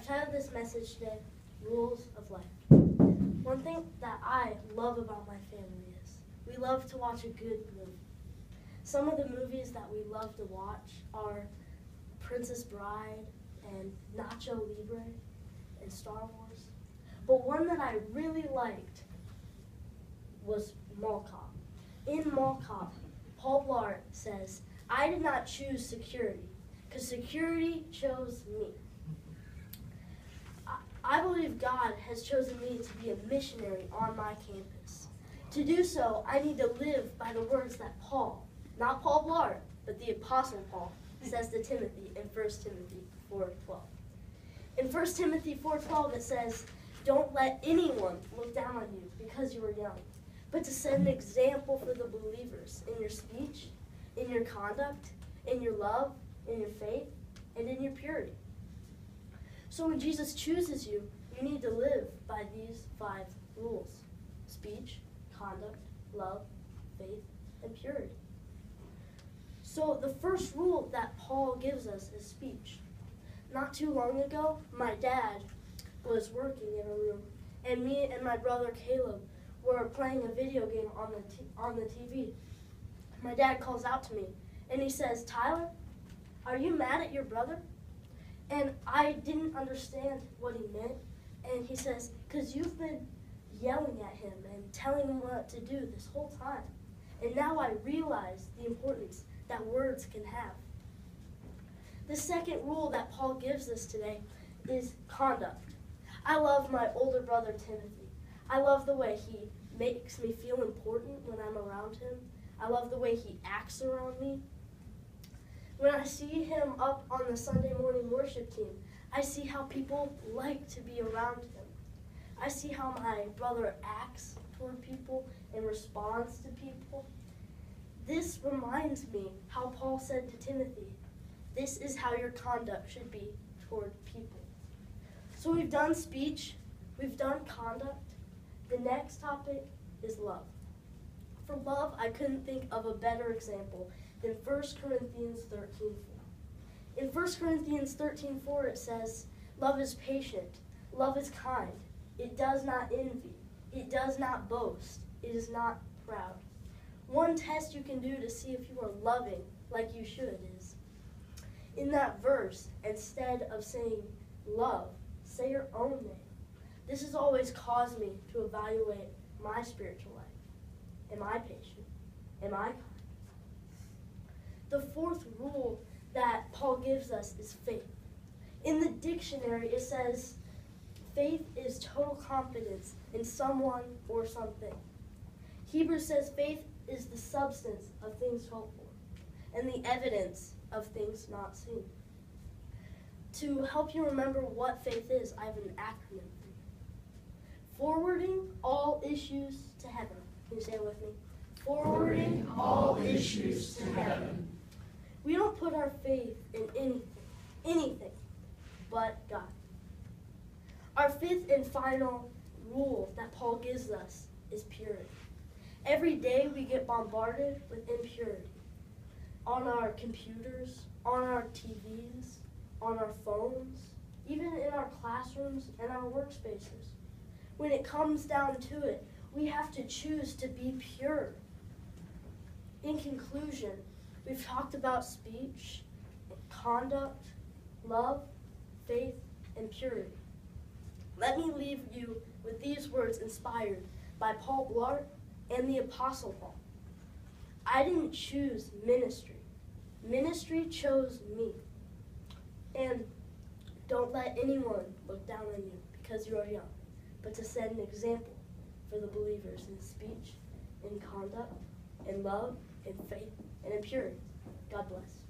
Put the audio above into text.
I've titled this message today, Rules of Life. One thing that I love about my family is we love to watch a good movie. Some of the movies that we love to watch are Princess Bride and Nacho Libre and Star Wars. But one that I really liked was Mall Cop. In Mall Cop, Paul Blart says, "I did not choose security, because security chose me." I believe God has chosen me to be a missionary on my campus. To do so, I need to live by the words that Paul, not Paul Blart, but the Apostle Paul, says to Timothy in 1 Timothy 4:12. In 1 Timothy 4:12 it says, "Don't let anyone look down on you because you are young, but to set an example for the believers in your speech, in your conduct, in your love, in your faith, and in your purity." So when Jesus chooses you, you need to live by these 5 rules: speech, conduct, love, faith, and purity. So the first rule that Paul gives us is speech. Not too long ago, my dad was working in a room, and me and my brother Caleb were playing a video game on the TV. My dad calls out to me, and he says, "Tyler, are you mad at your brother?" And I didn't understand what he meant, and he says, "'Cause you've been yelling at him and telling him what to do this whole time. And now I realize the importance that words can have." The second rule that Paul gives us today is conduct. I love my older brother Timothy. I love the way he makes me feel important when I'm around him. I love the way he acts around me. When I see him up on the Sunday morning worship team, I see how people like to be around him. I see how my brother acts toward people and responds to people. This reminds me how Paul said to Timothy, this is how your conduct should be toward people. So we've done speech, we've done conduct. The next topic is love. For love, I couldn't think of a better example than 1 Corinthians 13:4. In 1 Corinthians 13:4 it says, "Love is patient, love is kind, it does not envy, it does not boast, it is not proud." One test you can do to see if you are loving like you should is, in that verse, instead of saying love, say your own name. This has always caused me to evaluate my spiritual life. Am I patient? Am I kind? The fourth rule that Paul gives us is faith. In the dictionary, it says, faith is total confidence in someone or something. Hebrews says faith is the substance of things hoped for and the evidence of things not seen. To help you remember what faith is, I have an acronym for you. Forwarding all issues to heaven. Can you say it with me? Forwarding all issues to heaven. We don't put our faith in anything but God. Our fifth and final rule that Paul gives us is purity. Every day we get bombarded with impurity. On our computers, on our TVs, on our phones, even in our classrooms and our workspaces. When it comes down to it, we have to choose to be pure. In conclusion, we've talked about speech, conduct, love, faith, and purity. Let me leave you with these words inspired by Paul Blart and the Apostle Paul. I didn't choose ministry. Ministry chose me. And don't let anyone look down on you because you are young, but to set an example for the believers in speech, in conduct, in love, in faith, and in purity. God bless.